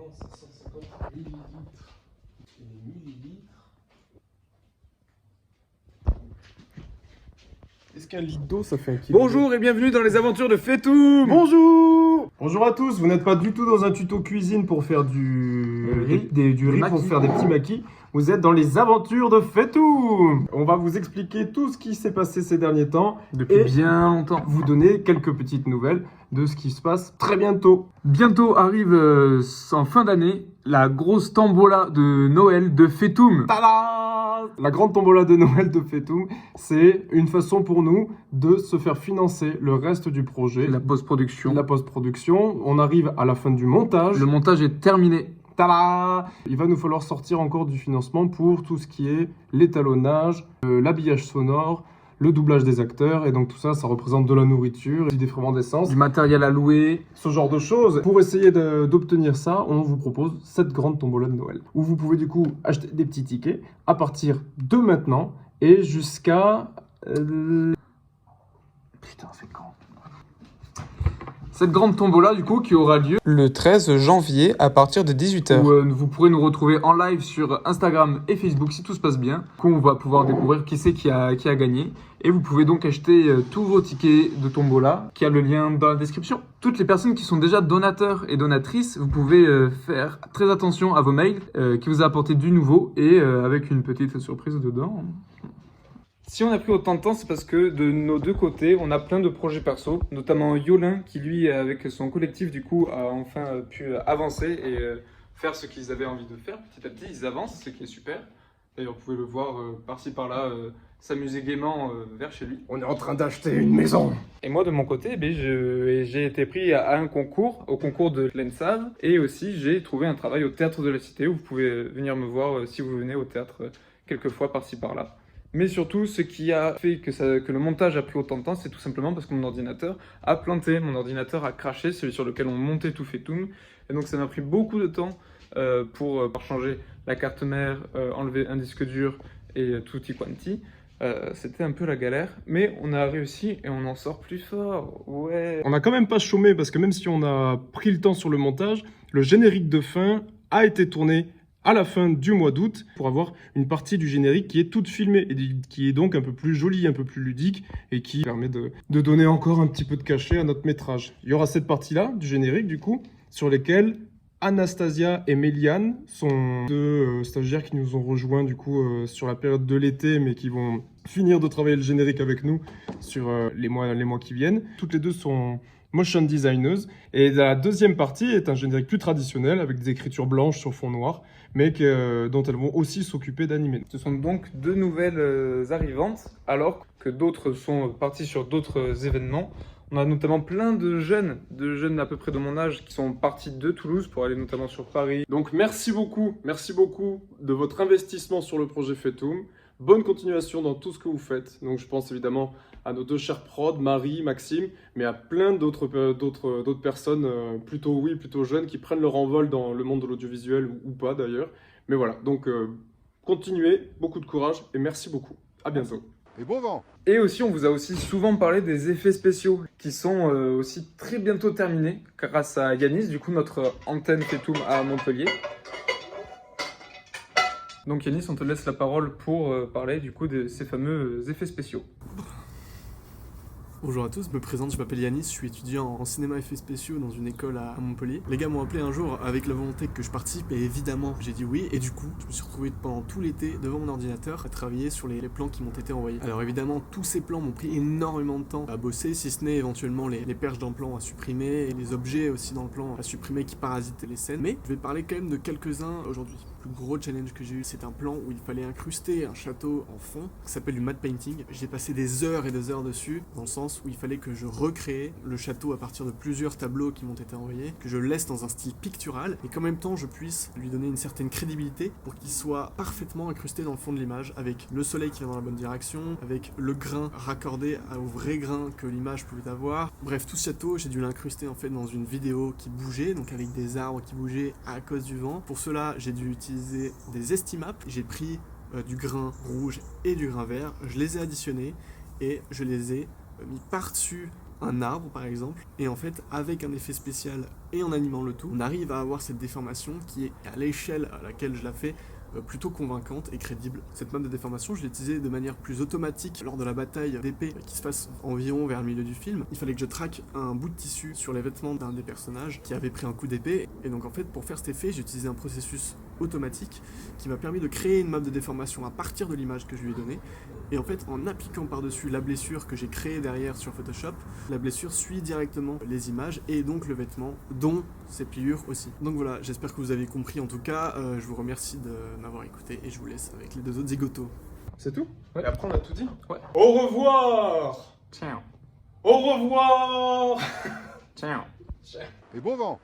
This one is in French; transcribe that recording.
non, c'est 150 millilitres. Et les millilitres. Est-ce qu'un litre d'eau ça fait un kilo? Bonjour et bienvenue dans les aventures de Fetoum. Bonjour. Bonjour à tous, vous n'êtes pas du tout dans un tuto cuisine pour faire du riz pour faire des petits maquis. Vous êtes dans les aventures de Fetoum. On va vous expliquer tout ce qui s'est passé ces derniers temps. Depuis bien longtemps. Vous donner quelques petites nouvelles de ce qui se passe très bientôt. Bientôt arrive en fin d'année la grosse tombola de Noël de Fetoum. Tada! La grande tombola de Noël de Fetoum, c'est une façon pour nous de se faire financer le reste du projet. La post-production. La post-production. On arrive à la fin du montage. Le montage est terminé. Tada! Il va nous falloir sortir encore du financement pour tout ce qui est l'étalonnage, l'habillage sonore, le doublage des acteurs, et donc tout ça, ça représente de la nourriture, des défraiements d'essence, Du matériel à louer. ce genre de choses. Pour essayer d'obtenir ça, on vous propose cette grande tombola de Noël, où vous pouvez du coup acheter des petits tickets à partir de maintenant et jusqu'à... Putain, c'est quand? Cette grande tombola du coup qui aura lieu le 13 janvier à partir de 18h. où vous pourrez nous retrouver en live sur Instagram et Facebook si tout se passe bien. Du coup, on va pouvoir découvrir qui c'est qui a gagné. Et vous pouvez donc acheter tous vos tickets de tombola, qui a le lien dans la description. Toutes les personnes qui sont déjà donateurs et donatrices, vous pouvez faire très attention à vos mails, qui vous a apporté du nouveau et avec une petite surprise dedans. Si on a pris autant de temps, c'est parce que de nos deux côtés, on a plein de projets perso, notamment Yolin qui lui, avec son collectif, du coup, a enfin pu avancer et faire ce qu'ils avaient envie de faire. Petit à petit, ils avancent, ce qui est super. D'ailleurs, vous pouvez le voir par-ci par-là, s'amuser gaiement vers chez lui. On est en train d'acheter une maison. Et moi, de mon côté, j'ai été pris à un concours, au concours de l'ENSAV, et aussi j'ai trouvé un travail au Théâtre de la Cité, où vous pouvez venir me voir si vous venez au théâtre quelques fois par-ci par-là. Mais surtout, ce qui a fait que le montage a pris autant de temps, c'est tout simplement parce que mon ordinateur a planté, mon ordinateur a craché, celui sur lequel on montait tout Fetoum. Et donc ça m'a pris beaucoup de temps pour changer la carte mère, enlever un disque dur et tutti quanti. C'était un peu la galère, mais on a réussi et on en sort plus fort, ouais. On n'a quand même pas chômé parce que même si on a pris le temps sur le montage, le générique de fin a été tourné à la fin du mois d'août pour avoir une partie du générique qui est toute filmée et qui est donc un peu plus jolie, un peu plus ludique et qui permet de donner encore un petit peu de cachet à notre métrage. Il y aura cette partie-là du générique du coup sur lesquelles Anastasia et Méliane sont deux stagiaires qui nous ont rejoints du coup sur la période de l'été mais qui vont finir de travailler le générique avec nous sur les mois qui viennent. Toutes les deux sont motion designers. Et la deuxième partie est un générique plus traditionnel avec des écritures blanches sur fond noir, mais dont elles vont aussi s'occuper d'animer. Ce sont donc deux nouvelles arrivantes, alors que d'autres sont partis sur d'autres événements. On a notamment plein de jeunes à peu près de mon âge qui sont partis de Toulouse pour aller notamment sur Paris. Donc merci beaucoup de votre investissement sur le projet Fetoum. Bonne continuation dans tout ce que vous faites. Donc je pense évidemment à nos deux chers prods, Marie, Maxime, mais à plein d'autres personnes plutôt jeunes qui prennent leur envol dans le monde de l'audiovisuel ou pas d'ailleurs. Mais voilà, donc continuez, beaucoup de courage et merci beaucoup. À bientôt. Et bon vent. Et aussi, on vous a aussi souvent parlé des effets spéciaux qui sont aussi très bientôt terminés grâce à Yanis, du coup notre antenne Fetoum à Montpellier. Donc Yanis, on te laisse la parole pour parler du coup de ces fameux effets spéciaux. Bonjour à tous, je me présente, je m'appelle Yanis, je suis étudiant en cinéma effets spéciaux dans une école à Montpellier. Les gars m'ont appelé un jour avec la volonté que je participe et évidemment j'ai dit oui. Et du coup, je me suis retrouvé pendant tout l'été devant mon ordinateur à travailler sur les plans qui m'ont été envoyés. Alors évidemment, tous ces plans m'ont pris énormément de temps à bosser, si ce n'est éventuellement les perches dans le plan à supprimer et les objets aussi dans le plan à supprimer qui parasitaient les scènes. Mais je vais parler quand même de quelques-uns aujourd'hui. Le plus gros challenge que j'ai eu, c'est un plan où il fallait incruster un château en fond, qui s'appelle du matte painting. J'ai passé des heures et des heures dessus, dans le sens où il fallait que je recrée le château à partir de plusieurs tableaux qui m'ont été envoyés, que je laisse dans un style pictural, et qu'en même temps je puisse lui donner une certaine crédibilité pour qu'il soit parfaitement incrusté dans le fond de l'image, avec le soleil qui va dans la bonne direction, avec le grain raccordé au vrai grain que l'image pouvait avoir. Bref, tout ce château, j'ai dû l'incruster en fait dans une vidéo qui bougeait, donc avec des arbres qui bougeaient à cause du vent. Pour cela, j'ai dû utiliser des estimables. J'ai pris du grain rouge et du grain vert, je les ai additionnés et je les ai mis par-dessus un arbre par exemple, et en fait avec un effet spécial et en animant le tout, on arrive à avoir cette déformation qui est à l'échelle à laquelle je la fais plutôt convaincante et crédible. Cette map de déformation, je l'ai utilisée de manière plus automatique lors de la bataille d'épée qui se passe environ vers le milieu du film. Il fallait que je traque un bout de tissu sur les vêtements d'un des personnages qui avait pris un coup d'épée. Et donc en fait, pour faire cet effet, j'ai utilisé un processus automatique qui m'a permis de créer une map de déformation à partir de l'image que je lui ai donnée. Et en fait, en appliquant par-dessus la blessure que j'ai créée derrière sur Photoshop, la blessure suit directement les images et donc le vêtement, dont ses pliures aussi. Donc voilà, j'espère que vous avez compris. En tout cas, je vous remercie de m'avoir écouté et je vous laisse avec les deux autres zigotos. C'est tout? Ouais. Et après, on a tout dit? Ouais. Au revoir! Ciao. Au revoir! Ciao. Et bon vent.